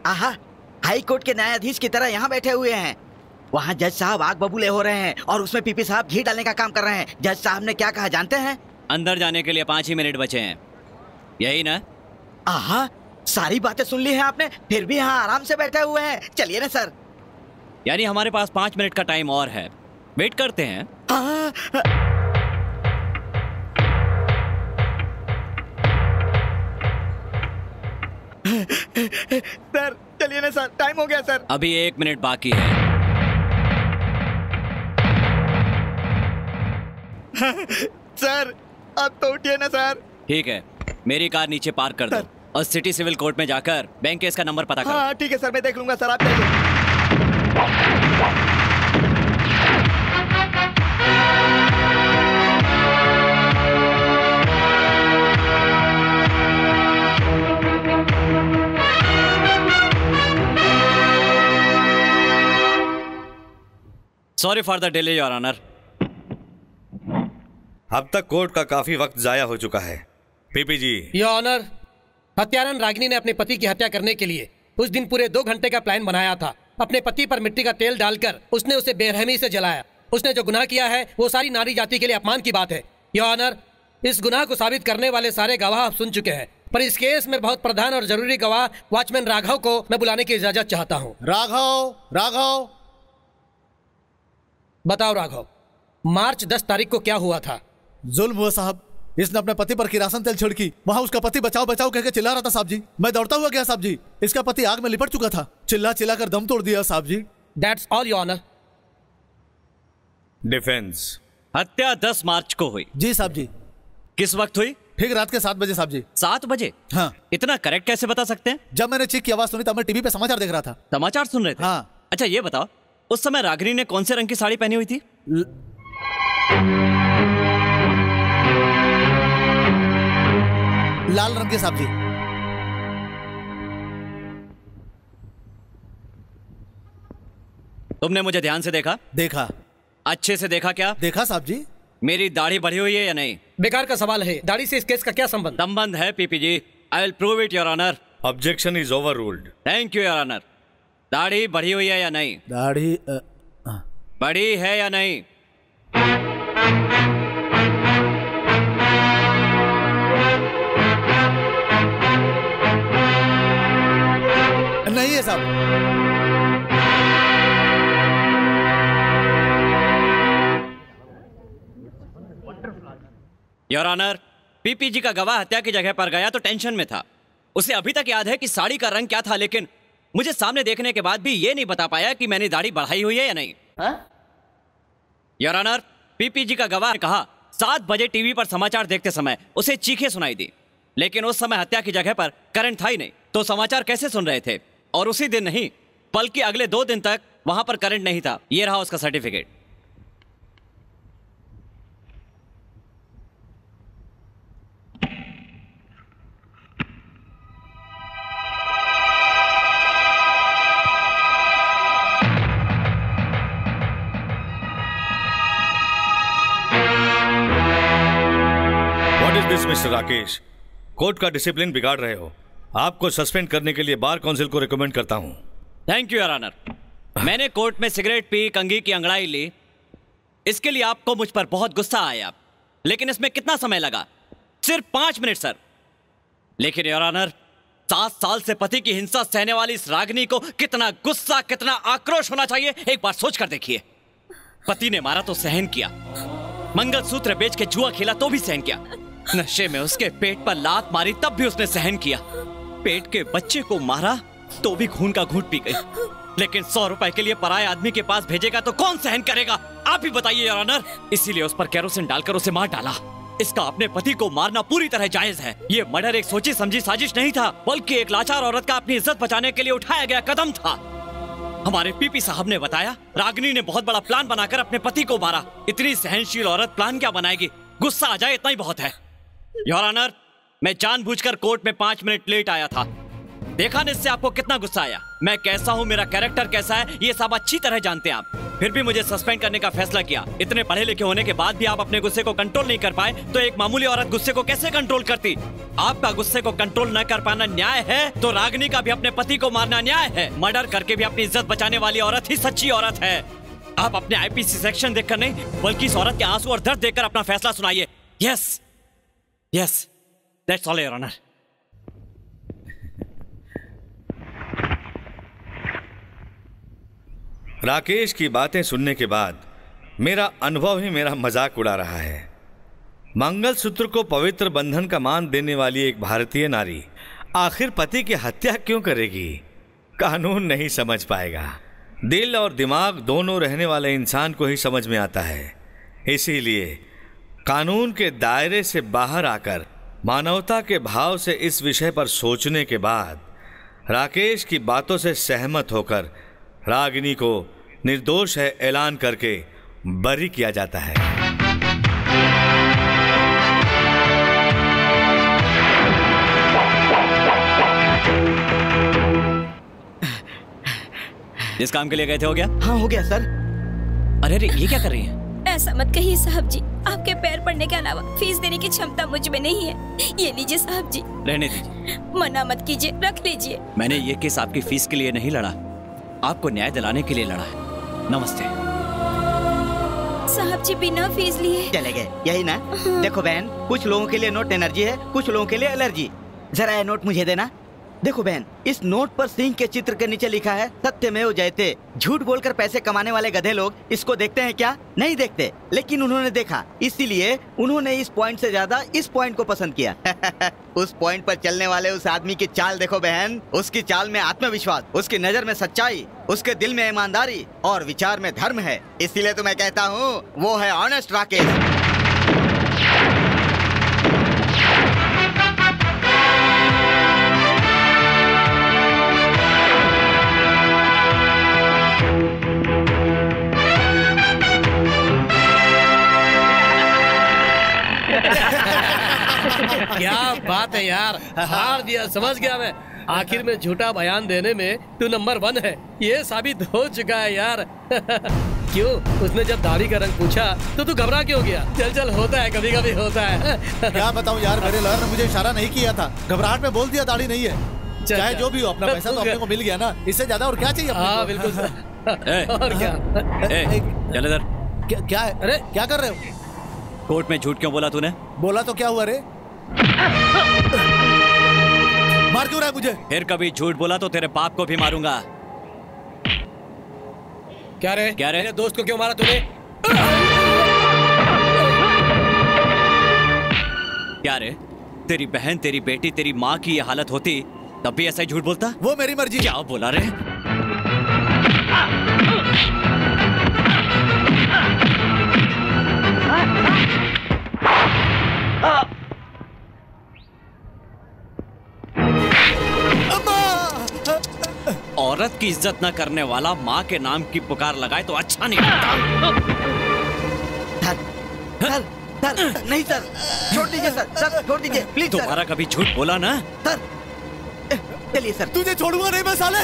आहा, high court के न्यायाधीश की तरह यहाँ बैठे हुए हैं। वहाँ जज साहब आग बबूले हो रहे हैं और उसमें पीपी साहब घी डालने का काम कर रहे हैं। जज साहब ने क्या कहा जानते हैं? अंदर जाने के लिए 5 ही मिनट बचे हैं, यही ना? आहा, सारी बातें सुन ली हैं आपने, फिर भी यहाँ आराम से बैठे हुए हैं। चलिए ना सर। यानी हमारे पास 5 मिनट का टाइम और है, वेट करते हैं। सर चलिए ना सर, टाइम हो गया सर। अभी 1 मिनट बाकी है। सर अब तो उठिए ना सर। ठीक है, मेरी कार नीचे पार्क कर दो और सिटी सिविल कोर्ट में जाकर बैंक केस का नंबर पता करो। हाँ ठीक है सर, मैं देख लूंगा सर, आप जाइए। Sorry for the delay your honour. अब तक कोर्ट का काफी वक्त जाया हो चुका है। पीपी जी। योर ऑनर, हत्यारन रागिनी ने अपने पति की हत्या करने के लिए उस दिन पूरे 2 घंटे का प्लान बनाया था। अपने पति पर मिट्टी का तेल डालकर उसने उसे बेरहमी से जलाया। उसने जो गुनाह किया है वो सारी नारी जाति के लिए अपमान की बात है। योर ऑनर, इस गुनाह को साबित करने वाले सारे गवाह आप सुन चुके हैं, पर इस केस में बहुत प्रधान और जरूरी गवाह वॉचमैन राघव को मैं बुलाने की इजाजत चाहता हूँ। राघव, राघव। बताओ राघव, मार्च 10 तारीख को क्या हुआ था? जुल्म हुआ साहब। इसने अपने पति पर किरासन तेल छिड़की। वहाँ उसका पति बचाओ बचाओ कहकर चिल्ला रहा था साहब जी। मैं दौड़ता हुआ गया साहब जी। इसका पति आग में लिपट चुका था। चिल्ला चिल्ला कर दम तोड़ दिया साहब जी। That's all, your honour. Defence. हत्या 10 मार्च को हुई। जी साहब जी। किस वक्त हुई? ठीक रात के 7 बजे साहब जी। 7 बजे? हाँ। इतना करेक्ट कैसे बता सकते हैं? जब मैंने चीख की आवाज सुनी तब मैं टीवी पे समाचार देख रहा था। समाचार सुन रहे थे? हाँ। अच्छा ये बताओ, उस समय रागिनी ने कौन से रंग की साड़ी पहनी हुई थी? लाल रंग के साहब जी। तुमने मुझे ध्यान से देखा? देखा। अच्छे से देखा क्या? देखा साहब जी। मेरी दाढ़ी बढ़ी हुई है या नहीं? बेकार का सवाल है, दाढ़ी से इस केस का क्या संबंध? संबंध है PP ji. I will prove it your honour. Objection is overruled. Thank you your honour. दाढ़ी बढ़ी हुई है या नहीं? दाढ़ी बढ़ी है या नहीं? नहीं है साहब। योर ऑनर, पीपी जी का गवाह हत्या की जगह पर गया तो टेंशन में था। उसे अभी तक याद है कि साड़ी का रंग क्या था, लेकिन मुझे सामने देखने के बाद भी ये नहीं बता पाया कि मैंने दाढ़ी बढ़ाई हुई है या नहीं। योर ऑनर, पीपी जी का गवाह ने कहा 7 बजे टीवी पर समाचार देखते समय उसे चीखें सुनाई दी, लेकिन उस समय हत्या की जगह पर करंट था ही नहीं, तो समाचार कैसे सुन रहे थे? और उसी दिन नहीं बल्कि अगले 2 दिन तक वहां पर करंट नहीं था। ये रहा उसका certificate. What is this mister Rakesh? Court का डिसिप्लिन बिगाड़ रहे हो। आपको सस्पेंड करने के लिए बार काउंसिल को रिकमेंड करता हूं। Thank you your honour. मैंने कोर्ट में सिगरेट पी, कंघी की अंगड़ाई ली, इसके लिए आपको मुझ पर बहुत गुस्सा आया, लेकिन इसमें कितना समय लगा? सिर्फ 5 मिनट सर। लेकिन योर ऑनर, 7 साल से पति की हिंसा सहने वाली इस रागिनी को कितना गुस्सा, कितना आक्रोश होना चाहिए, एक बार सोच कर देखिए। पति ने मारा तो सहन किया, मंगलसूत्र बेच के जुआ खेला तो भी सहन किया, नशे में उसके पेट पर लात मारी तब भी उसने सहन किया, पेट के बच्चे को मारा तो भी खून का घूंट पी गई, लेकिन 100 रुपए के लिए पराये आदमी के पास भेजेगा तो कौन सहन करेगा? आप ही बताइए योर ऑनर। इसीलिए उस पर केरोसिन डालकर उसे मार डाला। इसका अपने पति को मारना पूरी तरह जायज है। ये मर्डर एक सोची समझी साजिश नहीं था, बल्कि एक लाचार औरत का अपनी इज्जत बचाने के लिए उठाया गया कदम था। हमारे पीपी साहब ने बताया रागिनी ने बहुत बड़ा प्लान बनाकर अपने पति को मारा। इतनी सहनशील औरत प्लान क्या बनाएगी? गुस्सा आ जाए इतना ही बहुत है। योर ऑनर, मैं जानबूझकर कोर्ट में 5 मिनट लेट आया था। देखा न इससे आपको कितना गुस्सा आया। मैं कैसा हूं, मेरा कैरेक्टर कैसा है, ये सब अच्छी तरह जानते हैं आप। फिर भी मुझे सस्पेंड करने का फैसला किया। इतने पढ़े लिखे होने के बाद भी आप अपने गुस्से को कंट्रोल नहीं कर पाए तो एक मामूली औरत गुस्से को कैसे कंट्रोल करती? आपका गुस्से को कंट्रोल न कर पाना न्याय है तो रागिनी का भी अपने पति को मारना न्याय है। मर्डर करके भी अपनी इज्जत बचाने वाली औरत ही सच्ची औरत है। आप अपने आईपीसी सेक्शन देखकर नहीं बल्कि इस औरत के आंसू और दर्द देखकर अपना फैसला सुनाइए। Yes yes, that's all your honour. Rakesh की बातें सुनने के बाद मेरा अनुभव ही मेरा मजाक उड़ा रहा है। मंगलसूत्र को पवित्र बंधन का मान देने वाली एक भारतीय नारी आखिर पति की हत्या क्यों करेगी? कानून नहीं समझ पाएगा। दिल और दिमाग दोनों रहने वाले इंसान को ही समझ में आता है। इसीलिए कानून के दायरे से बाहर आकर मानवता के भाव से इस विषय पर सोचने के बाद राकेश की बातों से सहमत होकर रागिनी को निर्दोष है ऐलान करके बरी किया जाता है। जिस काम के लिए गए थे हो गया? हाँ हो गया सर। अरे अरे ये क्या कर रही हैं? ऐसा मत कहिए साहब जी, आपके पैर पड़ने के अलावा फीस देने की क्षमता मुझ में नहीं है। ये लीजिए साहब जी। रहने दीजिए। मना मत कीजिए, रख लीजिए। मैंने ये केस आपकी फीस के लिए नहीं लड़ा, आपको न्याय दिलाने के लिए लड़ा है। नमस्ते। साहब जी बिना फीस लिए चले गए, यही ना? देखो बहन, कुछ लोगों के लिए नोट एनर्जी है, कुछ लोगों के लिए एलर्जी। जरा ये नोट मुझे देना। देखो बहन, इस नोट पर सिंह के चित्र के नीचे लिखा है सत्यमेव जयते। झूठ बोलकर पैसे कमाने वाले गधे लोग इसको देखते हैं क्या? नहीं देखते, लेकिन उन्होंने देखा, इसीलिए उन्होंने इस पॉइंट से ज्यादा इस पॉइंट को पसंद किया। उस पॉइंट पर चलने वाले उस आदमी की चाल देखो बहन। उसकी चाल में आत्मविश्वास, उसकी नजर में सच्चाई, उसके दिल में ईमानदारी और विचार में धर्म है। इसीलिए तो मैं कहता हूँ वो है ऑनेस्ट राकेश। क्या बात है यार, हार दिया, समझ गया मैं। आखिर में झूठा बयान देने में तू नंबर 1 है, ये साबित हो चुका है यार। क्यों, उसने जब दाढ़ी का रंग पूछा तो तू घबरा क्यों गया? चल चल, होता है, कभी कभी होता है। क्या बताऊं यार, मेरे लॉयर ने मुझे इशारा नहीं किया था, घबराहट में बोल दिया दाढ़ी नहीं है। चाहे जो भी हो, अपना पैसा तो अपने को मिल गया ना, इससे ज्यादा और क्या चाहिए? हाँ बिल्कुल। और क्या? चल इधर। क्या है? अरे क्या कर रहे हो? कोर्ट में झूठ क्यों बोला तूने? बोला तो क्या हुआ रे? मार क्यों रहा है मुझे? फिर कभी झूठ बोला तो तेरे बाप को भी मारूंगा। क्या रे? क्या रे? मेरे दोस्त को क्यों मारा तूने? क्या रे? तेरी बहन, तेरी बेटी, तेरी माँ की ये हालत होती तब भी ऐसा ही झूठ बोलता? वो मेरी मर्जी। क्या बोला रे? औरत की इज्जत न करने वाला माँ के नाम की पुकार लगाए तो अच्छा नहीं लगता। सर, सर, नहीं सर, छोड़ दीजिए सर, सर छोड़ दीजिए प्लीज। दोबारा कभी झूठ बोला ना? सर चलिए सर। तुझे छोड़ूंगा नहीं मैं साले।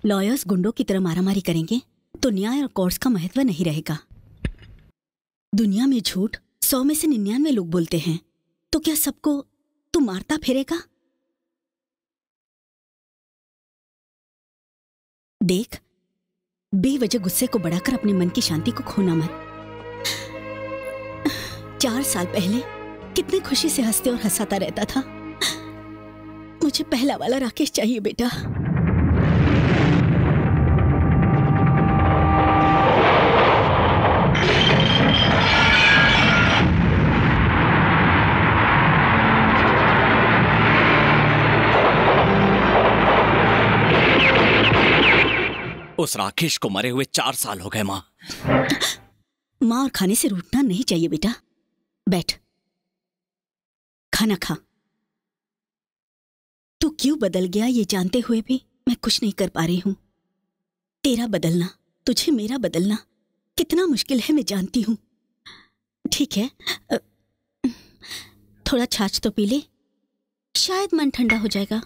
लॉयर्स गुंडों की तरह मारामारी करेंगे तो न्याय और कोर्ट्स का महत्व नहीं रहेगा। दुनिया में झूठ 100 में से 99 लोग बोलते हैं, तो क्या सबको तू मारता फिरेगा? देख, बेवजह गुस्से को बढ़ाकर अपने मन की शांति को खोना मत। 4 साल पहले कितनी खुशी से हंसते और हंसाता रहता था। मुझे पहला वाला राकेश चाहिए बेटा। उस राकेश को मरे हुए 4 साल हो गए माँ। माँ और खाने से रूठना नहीं चाहिए बेटा। बैठ, खाना खा। तू क्यों बदल गया ये जानते हुए भी मैं कुछ नहीं कर पा रही हूं। तेरा बदलना, तुझे मेरा बदलना कितना मुश्किल है मैं जानती हूं। ठीक है, थोड़ा छाछ तो पी ले, शायद मन ठंडा हो जाएगा।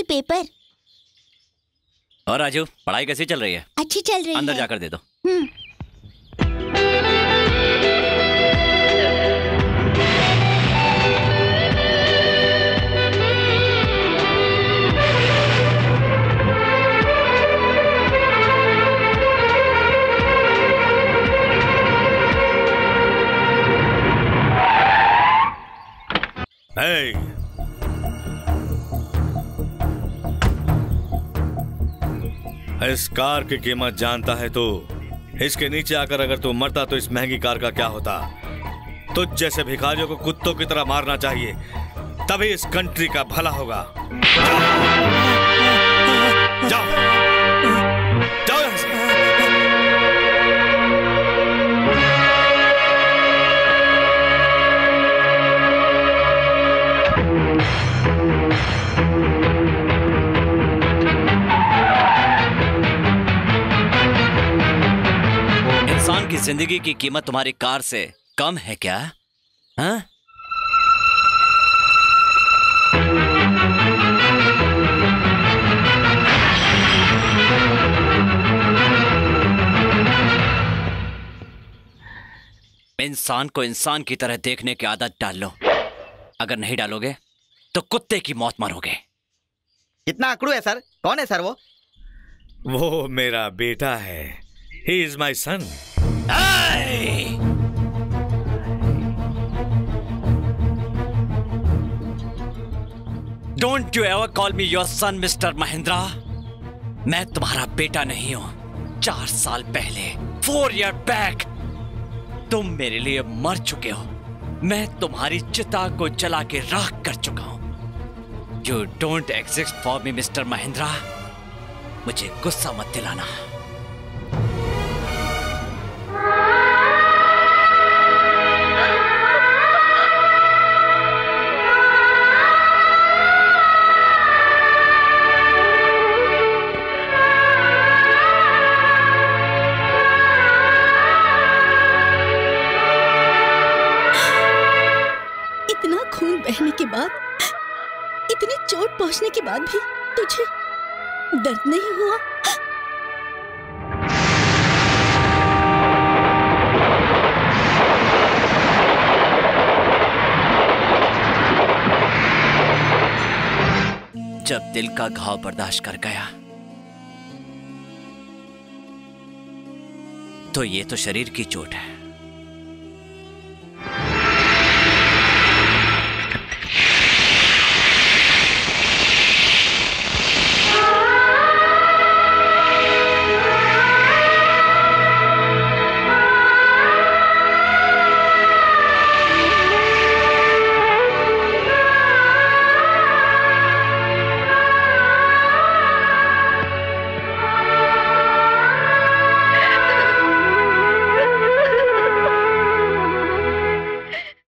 Uncle paper. और राजू, पढ़ाई कैसी चल रही है? अच्छी चल रही है। अंदर जाकर दे दो। Hey! इस कार की कीमत जानता है तो इसके नीचे आकर अगर तू मरता तो इस महंगी कार का क्या होता? तुझ जैसे भिखारियों को कुत्तों की तरह मारना चाहिए, तभी इस कंट्री का भला होगा। जाओ, जाओ यहाँ से। इंसान की जिंदगी की कीमत तुम्हारी कार से कम है क्या? हाँ? इंसान को इंसान की तरह देखने की आदत डाल लो। अगर नहीं डालोगे तो कुत्ते की मौत मरोगे। कितना अकड़ू है सर। कौन है सर वो? वो मेरा बेटा है। He is my son. Don't you ever call me your son, Mr. Mahindra. मैं तुम्हारा बेटा नहीं हूं। 4 साल पहले 4 years back तुम मेरे लिए मर चुके हो। मैं तुम्हारी चिता को जला के राख कर चुका हूं। You don't exist for me, Mr. Mahindra. मुझे गुस्सा मत दिलाना। इतना खून बहने के बाद, इतनी चोट पहुंचने के बाद भी तुझे दर्द नहीं हुआ? जब दिल का घाव बर्दाश्त कर गया तो ये तो शरीर की चोट है।